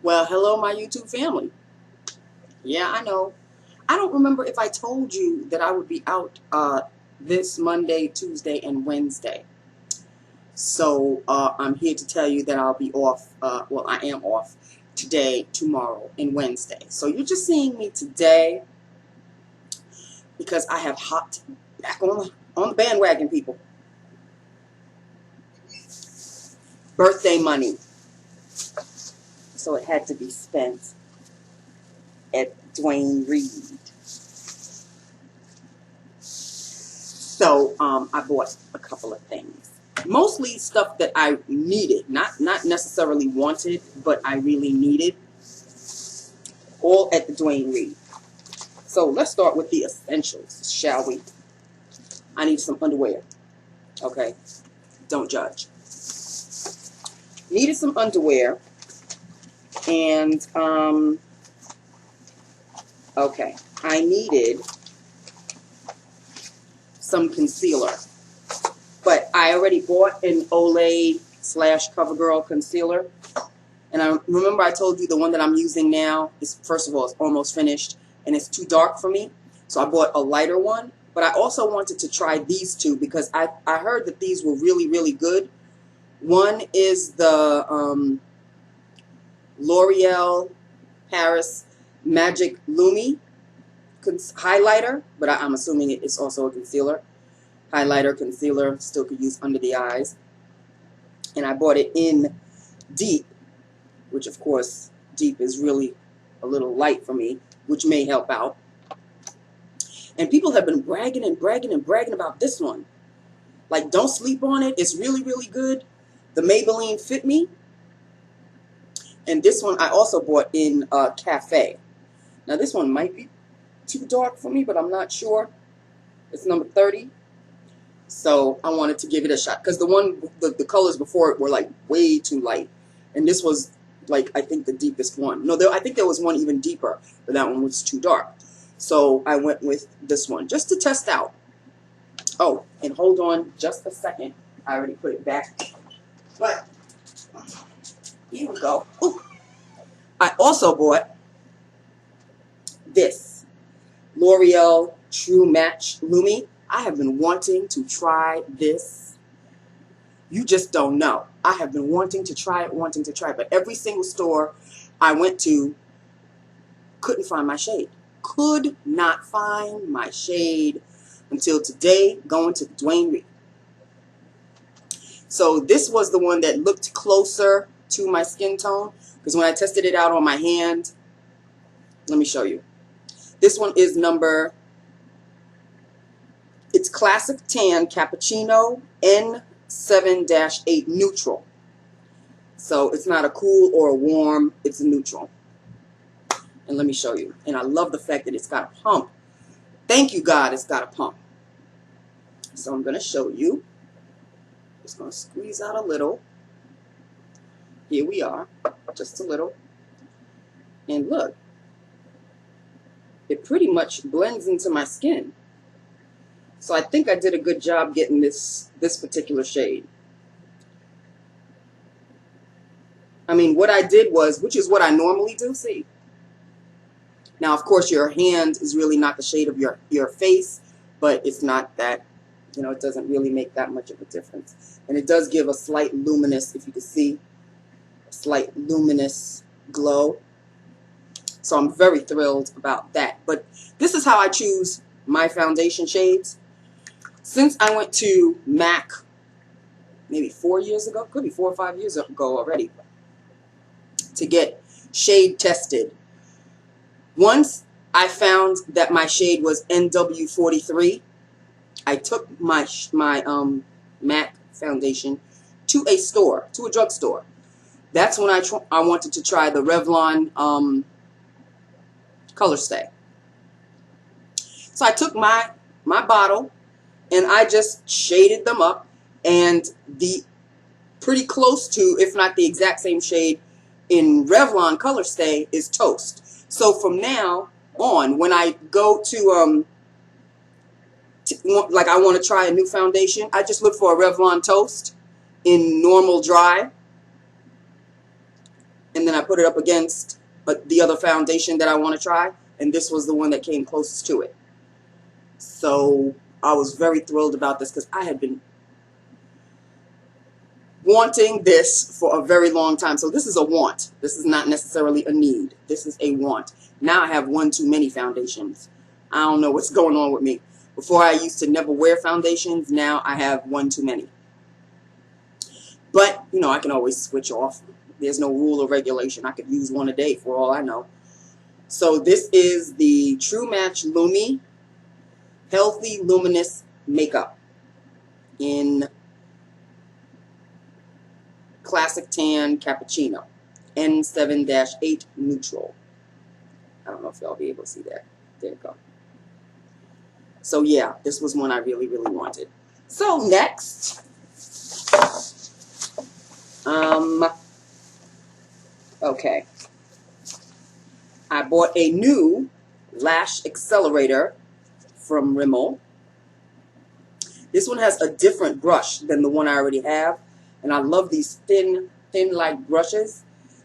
Well, hello, my YouTube family. Yeah, I know. I don't remember if I told you that I would be out this Monday, Tuesday, and Wednesday. So I'm here to tell you that I'll be off. Well, I am off today, tomorrow, and Wednesday. So you're just seeing me today because I have hopped back on the bandwagon, people. Birthday money. So it had to be spent at Dwayne Reed. So I bought a couple of things. Mostly stuff that I needed, not necessarily wanted, but I really needed. All at the Dwayne Reed. So let's start with the essentials, shall we? I need some underwear. Okay? Don't judge. Needed some underwear. And, okay. I needed some concealer. But I already bought an Olay / CoverGirl concealer. And I remember I told you the one that I'm using now is, first of all, it's almost finished. And it's too dark for me. So I bought a lighter one. But I also wanted to try these two because I heard that these were really, really good. One is the L'Oreal Paris Magic Lumi highlighter. But I'm assuming it's also a concealer. Highlighter, concealer, still could use under the eyes. And I bought it in Deep, which of course Deep is really a little light for me, which may help out. And people have been bragging and bragging and bragging about this one. Like, don't sleep on it. It's really, really good. The Maybelline Fit Me. And this one I also bought in Cafe. Now this one might be too dark for me, but I'm not sure. It's number 30. So I wanted to give it a shot because the colors before it were like way too light, and this was like I think the deepest one. No, I think there was one even deeper, but that one was too dark. So I went with this one just to test out. Oh, and hold on just a second. I already put it back, but here we go. Ooh. I also bought this L'Oreal True Match Lumi. I have been wanting to try this. You just don't know. I have been wanting to try it, but every single store I went to couldn't find my shade. Could not find my shade until today, going to the Dwayne Reed. So this was the one that looked closer to my skin tone, because when I tested it out on my hand, let me show you. This one is it's Classic Tan Cappuccino N7-8 Neutral. So it's not a cool or a warm, it's a neutral. And let me show you. And I love the fact that it's got a pump. Thank you, God, it's got a pump. So I'm going to show you. Just going to squeeze out a little. Here we are. Just a little. And look. It pretty much blends into my skin. So I think I did a good job getting this particular shade. I mean, what I did was, which is what I normally do, see. Now, of course, your hand is really not the shade of your face, but it's not that, you know, it doesn't really make that much of a difference. And it does give a slight luminous, if you can see, a slight luminous glow. So I'm very thrilled about that. But this is how I choose my foundation shades. Since I went to MAC maybe 4 years ago, could be 4 or 5 years ago already, to get shade tested. Once I found that my shade was NW43, I took my MAC foundation to a store, to a drugstore. That's when I wanted to try the Revlon Color Stay. So I took my bottle and I just shaded them up, and the pretty close to, if not the exact same shade in Revlon Color Stay is Toast. So from now on, when I go to like I want to try a new foundation, I just look for a Revlon Toast in normal dry, and then I put it up against the other foundation that I want to try, and this was the one that came closest to it. So I was very thrilled about this because I had been wanting this for a very long time. So this is a want. This is not necessarily a need. This is a want. Now I have one too many foundations. I don't know what's going on with me. Before I used to never wear foundations. Now I have one too many. But, you know, I can always switch off. There's no rule or regulation. I could use one a day for all I know. So this is the True Match Lumi Healthy Luminous Makeup in Classic Tan Cappuccino N7-8 Neutral. I don't know if y'all will be able to see that. There you go. So yeah, this was one I really, really wanted. So next, okay, I bought a new lash accelerator from Rimmel. This one has a different brush than the one I already have, and I love these thin like brushes.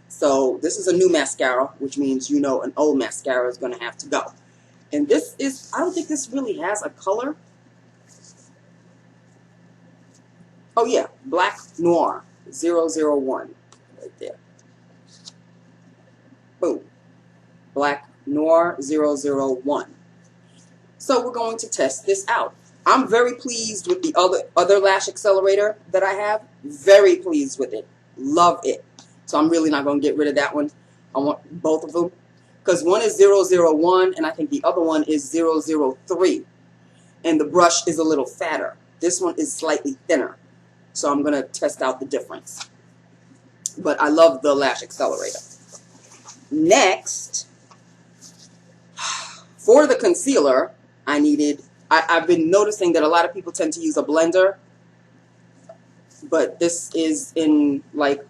So this is a new mascara, which means, you know, an old mascara is going to have to go. And this is, I don't think this really has a color. Oh yeah, Black Noir 001 right there. Boom. Black Noir 001. So we're going to test this out. I'm very pleased with the other lash accelerator that I have. Very pleased with it. Love it. So I'm really not going to get rid of that one. I want both of them. Because one is 001 and I think the other one is 003. And the brush is a little fatter. This one is slightly thinner. So I'm going to test out the difference. But I love the lash accelerator. Next, for the concealer, I've been noticing that a lot of people tend to use a blender. But this is in like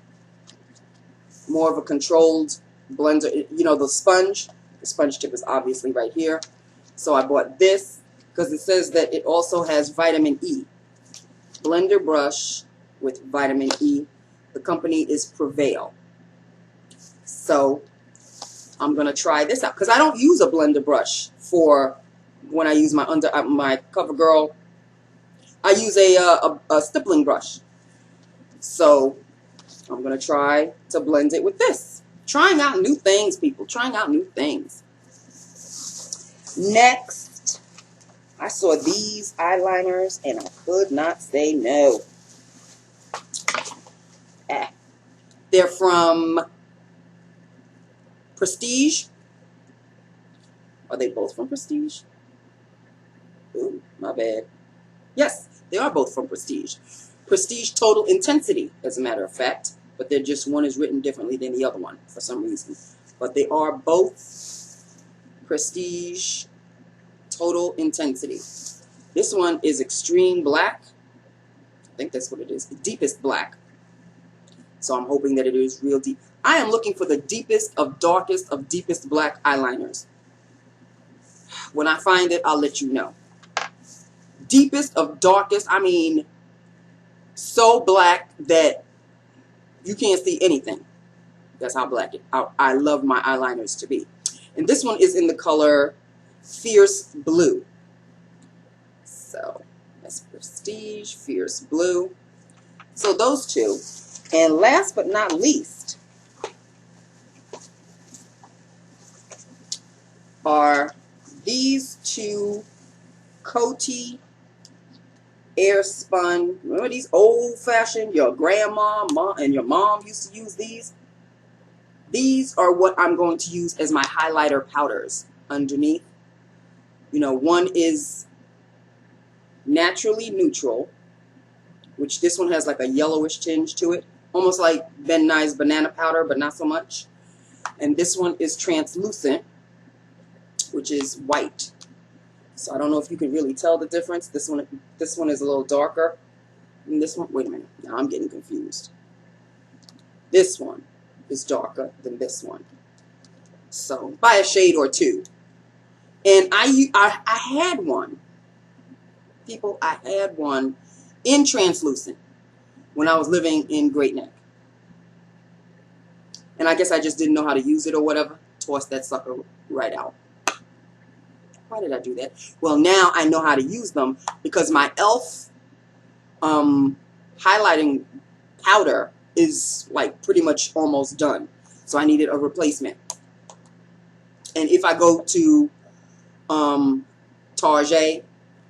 more of a controlled blender. You know, the sponge tip is obviously right here. So I bought this because it says that it also has vitamin E. Blender brush with vitamin E. The company is Prevail. So I'm going to try this out because I don't use a blender brush for when I use my CoverGirl. I use a stippling brush. So I'm going to try to blend it with this. Trying out new things, people. Trying out new things. Next, I saw these eyeliners and I could not say no. They're from Prestige. Are they both from Prestige? Ooh, my bad. Yes, they are both from Prestige. Prestige Total Intensity, as a matter of fact. But they're just, one is written differently than the other one for some reason. But they are both Prestige Total Intensity. This one is Extreme Black. I think that's what it is. The deepest black. So I'm hoping that it is real deep. I am looking for the deepest of darkest of deepest black eyeliners. When I find it, I'll let you know. Deepest of darkest, I mean, so black that you can't see anything. That's how black I love my eyeliners to be. And this one is in the color Fierce Blue. So that's Prestige, Fierce Blue. So those two. And last but not least are these two Coty Airspun. Remember these old-fashioned, your grandma, mom, and your mom used to use these? These are what I'm going to use as my highlighter powders underneath. You know, one is naturally neutral, which this one has like a yellowish tinge to it. Almost like Ben Nye's banana powder, but not so much. And this one is translucent, which is white. So I don't know if you can really tell the difference. This one is a little darker. And this one, wait a minute. Now I'm getting confused. This one is darker than this one. So by a shade or two. And I had one. People, I had one in translucent when I was living in Great Neck. And I guess I just didn't know how to use it or whatever. Tossed that sucker right out. Why did I do that? Well, now I know how to use them because my e.l.f. Highlighting powder is like pretty much almost done. So I needed a replacement. And if I go to Target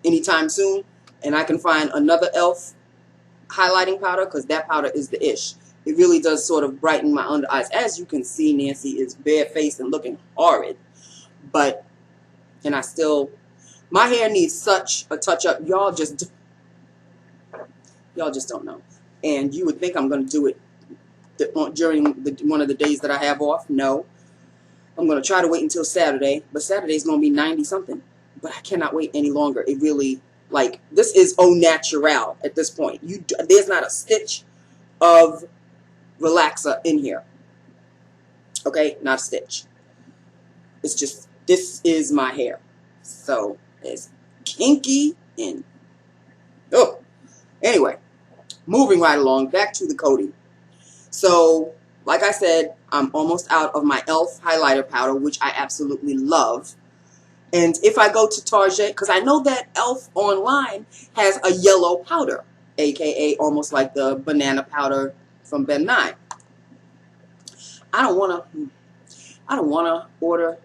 anytime soon and I can find another e.l.f. highlighting powder, because that powder is the ish. It really does sort of brighten my under eyes. As you can see, Nancy is barefaced and looking horrid. But, and I still, my hair needs such a touch up. Y'all just don't know. And you would think I'm going to do it during one of the days that I have off. No. I'm going to try to wait until Saturday. But Saturday's going to be 90 something. But I cannot wait any longer. It really, like, this is au naturel at this point. There's not a stitch of relaxer in here. Okay? Not a stitch. It's just, this is my hair. So, it's kinky and, oh. Anyway, moving right along, back to the Coty. So, like I said, I'm almost out of my e.l.f. highlighter powder, which I absolutely love. And if I go to Target, because I know that e.l.f. online has a yellow powder, aka almost like the banana powder from Ben 9. I don't wanna order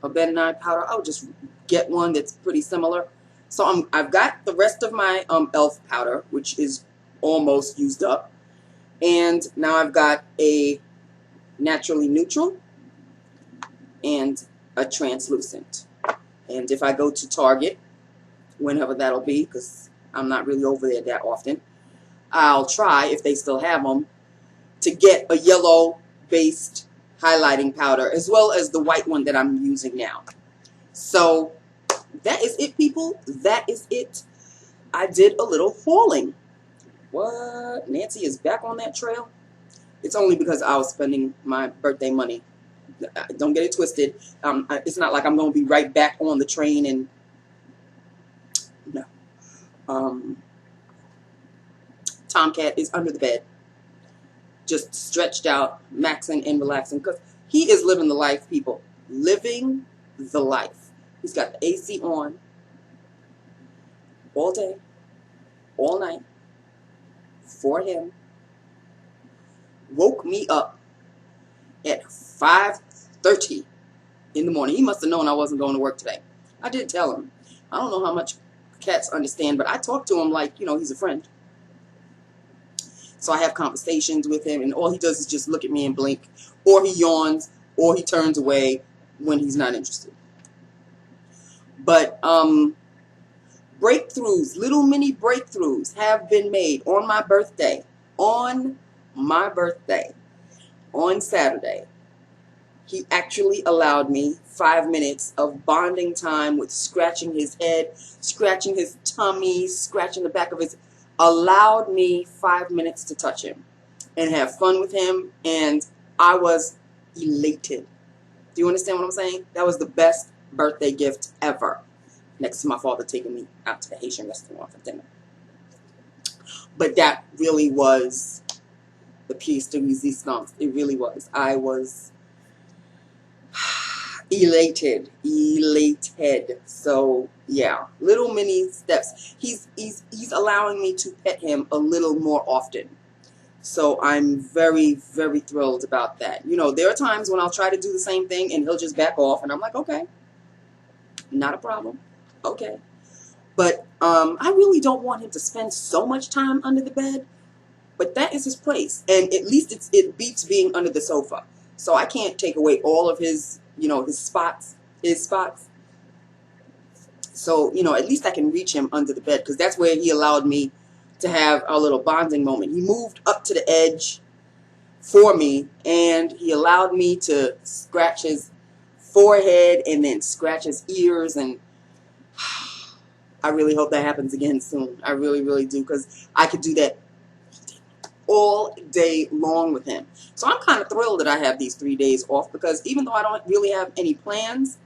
a Ben 9 powder. I'll just get one that's pretty similar. So I've got the rest of my e.l.f. powder, which is almost used up, and now I've got a naturally neutral and a translucent. And if I go to Target, whenever that'll be, because I'm not really over there that often, I'll try, if they still have them, to get a yellow-based highlighting powder, as well as the white one that I'm using now. So, that is it, people. That is it. I did a little hauling. What? Nancy is back on that trail? It's only because I was spending my birthday money. Don't get it twisted. It's not like I'm going to be right back on the train and no. Tomcat is under the bed, just stretched out, maxing and relaxing, because he is living the life, people. Living the life. He's got the AC on all day, all night, for him. Woke me up at 5:30 in the morning. He must have known I wasn't going to work today. I did tell him. I don't know how much cats understand, but I talk to him like, you know, he's a friend. So I have conversations with him, and all he does is just look at me and blink, or he yawns, or he turns away when he's not interested. But breakthroughs, little mini breakthroughs have been made on my birthday. On my birthday, on Saturday. He actually allowed me 5 minutes of bonding time with scratching his head, scratching his tummy, scratching the back of his, allowed me 5 minutes to touch him and have fun with him, and I was elated. Do you understand what I'm saying? That was the best birthday gift ever, next to my father taking me out to the Haitian restaurant for dinner. But that really was the piece de resistance. It really was. I was elated. So yeah, little mini steps. He's allowing me to pet him a little more often. So I'm very, very thrilled about that. You know, there are times when I'll try to do the same thing and he'll just back off, and I'm like, okay, not a problem. Okay. But I really don't want him to spend so much time under the bed. But that is his place, and at least it beats being under the sofa. So I can't take away all of his, you know, his spots. So, you know, at least I can reach him under the bed, because that's where he allowed me to have our little bonding moment. He moved up to the edge for me, and he allowed me to scratch his forehead and then scratch his ears, and I really hope that happens again soon. I really, really do, because I could do that all day long with him. So I'm kind of thrilled that I have these 3 days off, because even though I don't really have any plans,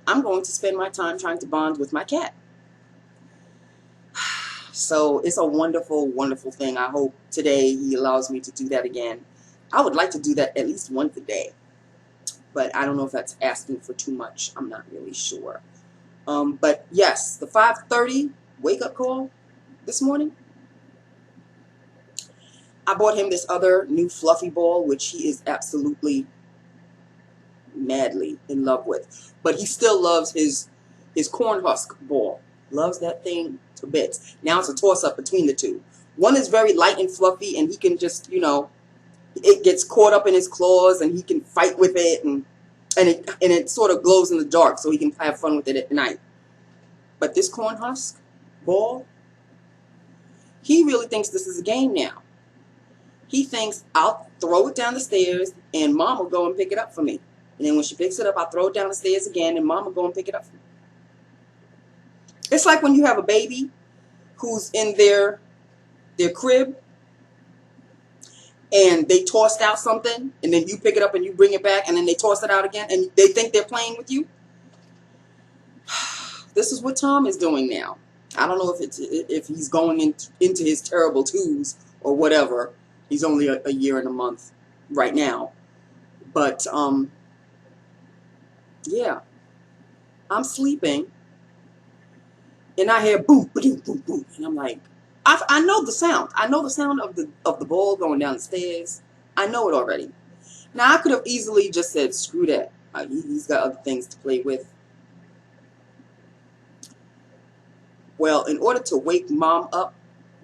I'm going to spend my time trying to bond with my cat. So it's a wonderful, wonderful thing. I hope today he allows me to do that again. I would like to do that at least once a day, but I don't know if that's asking for too much. I'm not really sure. But yes, the 5:30 wake up call this morning. I bought him this other new fluffy ball, which he is absolutely madly in love with. But he still loves his corn husk ball. Loves that thing to bits. Now it's a toss-up between the two. One is very light and fluffy, and he can just, it gets caught up in his claws, and he can fight with it, and it sort of glows in the dark, so he can have fun with it at night. But this corn husk ball, he really thinks this is a game now. He thinks I'll throw it down the stairs, and Mom will go and pick it up for me. And then when she picks it up, I'll throw it down the stairs again, and Mom will go and pick it up for me. It's like when you have a baby who's in their crib, and they tossed out something, and then you pick it up and you bring it back, and then they toss it out again, and they think they're playing with you. This is what Tom is doing now. I don't know if he's going into his terrible twos or whatever. He's only a year and a month right now. But, yeah. I'm sleeping, and I hear boom, boom, boom, boom. And I'm like, I know the sound. I know the sound of the ball going down the stairs. I know it already. Now, I could have easily just said, screw that. He's got other things to play with. Well, in order to wake Mom up,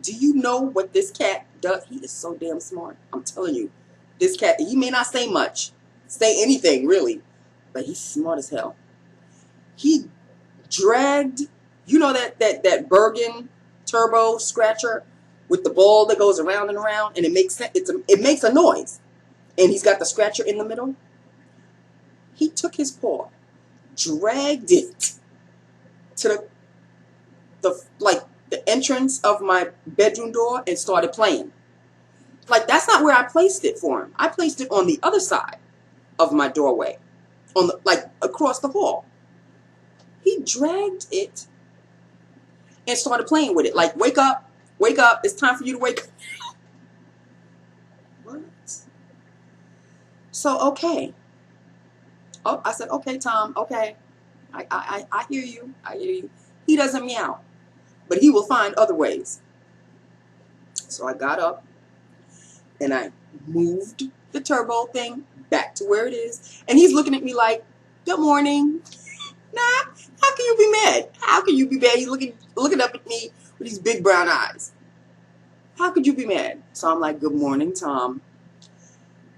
do you know what this cat does? He is so damn smart. I'm telling you. This cat, he may not say much, say anything really, but he's smart as hell. He dragged, that Bergen turbo scratcher with the ball that goes around and around, and it makes a noise. And he's got the scratcher in the middle. He took his paw, dragged it to the entrance of my bedroom door and started playing. Like, that's not where I placed it for him. I placed it on the other side of my doorway, across the hall. He dragged it and started playing with it. Like, wake up, it's time for you to wake up. What? So, okay. Oh, I said, okay, Tom, okay. I hear you. He doesn't meow, but he will find other ways. So I got up and I moved the turbo thing back to where it is. And he's looking at me like, good morning. Nah, how can you be mad? How can you be mad? He's looking up at me with these big brown eyes. How could you be mad? So I'm like, good morning, Tom.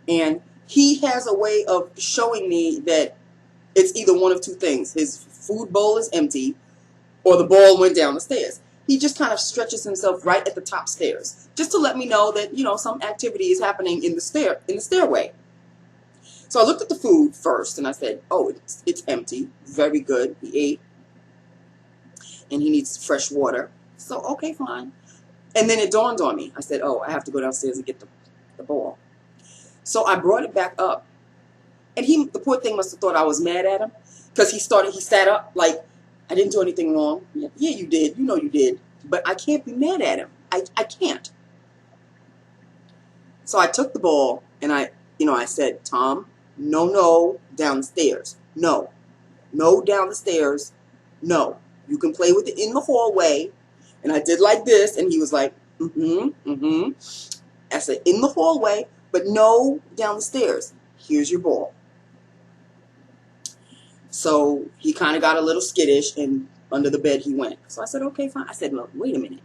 And he has a way of showing me that it's either one of two things. His food bowl is empty, or the ball went down the stairs. He just kind of stretches himself right at the top stairs, just to let me know that, some activity is happening in the stairway. So I looked at the food first, and I said, oh, it's empty. Very good. He ate, and he needs fresh water. So, okay, fine. And then it dawned on me. I said, oh, I have to go downstairs and get the ball. So I brought it back up, and the poor thing must have thought I was mad at him, because he sat up like, I didn't do anything wrong. Yeah, you did. You did. But I can't be mad at him. I can't. So I took the ball, and I said, Tom, no, down the stairs. No, down the stairs. No. You can play with it in the hallway. And I did like this, and he was like, I said, in the hallway, but no down the stairs. Here's your ball. So he kind of got a little skittish, and under the bed he went. So I said, okay, fine. I said, no, wait a minute.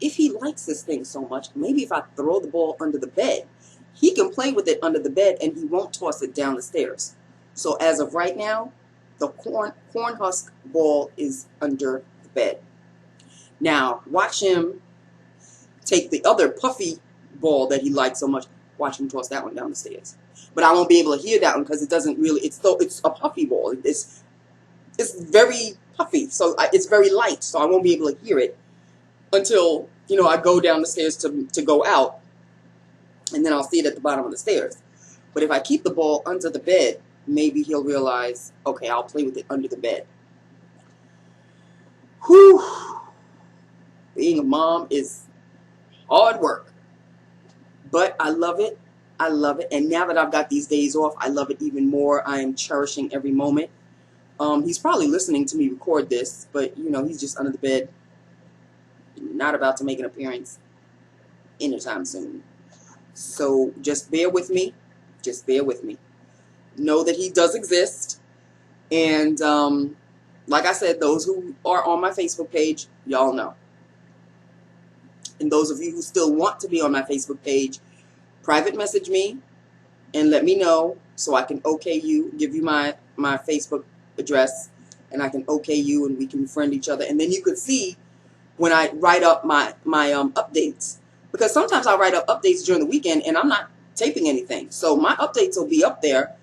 If he likes this thing so much, maybe if I throw the ball under the bed, he can play with it under the bed, and he won't toss it down the stairs. So as of right now, the corn husk ball is under the bed. Now, watch him take the other puffy ball that he likes so much. Watch him toss that one down the stairs. But I won't be able to hear that one because it doesn't really, it's a puffy ball. It's very puffy, so it's very light, so I won't be able to hear it until, I go down the stairs to go out, and then I'll see it at the bottom of the stairs. But if I keep the ball under the bed, maybe he'll realize, okay, I'll play with it under the bed. Whew. Being a mom is hard work, but I love it. I love it. And now that I've got these days off, I love it even more. I am cherishing every moment. He's probably listening to me record this, but, you know, he's just under the bed, not about to make an appearance anytime soon. So just bear with me. Just bear with me. Know that he does exist. And like I said, those who are on my Facebook page, y'all know. And those of you who still want to be on my Facebook page, private message me and let me know so I can okay you, give you my Facebook address, and I can okay you and we can friend each other. And then you could see when I write up my updates. Because sometimes I write up updates during the weekend and I'm not taping anything. So my updates will be up there.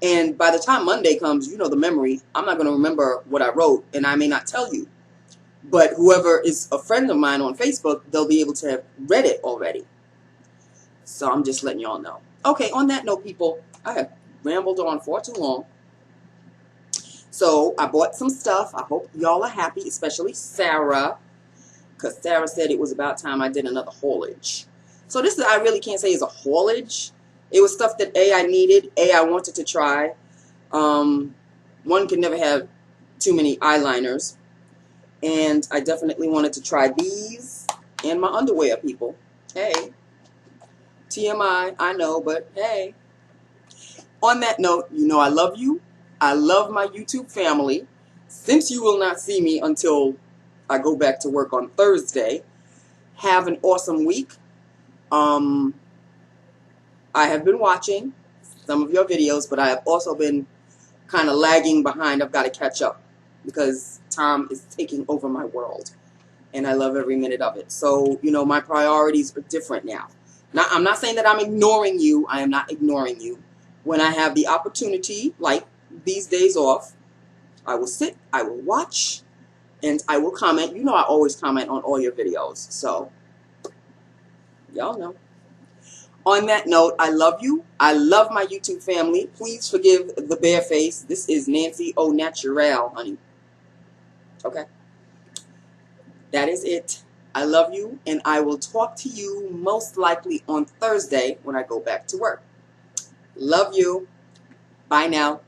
And by the time Monday comes, you know the memory, I'm not going to remember what I wrote and I may not tell you. But whoever is a friend of mine on Facebook, they'll be able to have read it already. So I'm just letting y'all know. Okay, on that note, people, I have rambled on far too long. So I bought some stuff. I hope y'all are happy, especially Sarah. Because Sarah said it was about time I did another haulage. So this, I really can't say is a haulage. It was stuff that A, I needed. A, I wanted to try. One can never have too many eyeliners. And I definitely wanted to try these and my underwear, people. Hey. TMI, I know, but hey. On that note, you know I love you. I love my YouTube family. Since you will not see me until I go back to work on Thursday, have an awesome week. I have been watching some of your videos, but I have also been kind of lagging behind. I've got to catch up because Tom is taking over my world, and I love every minute of it. So, you know, my priorities are different now. Now, I'm not saying that I'm ignoring you. I am not ignoring you. When I have the opportunity, like these days off, I will sit, I will watch, and I will comment. You know I always comment on all your videos, so y'all know. On that note, I love you. I love my YouTube family. Please forgive the bare face. This is Nancy Au Naturel, honey. Okay? That is it. I love you, and I will talk to you most likely on Thursday when I go back to work. Love you. Bye now.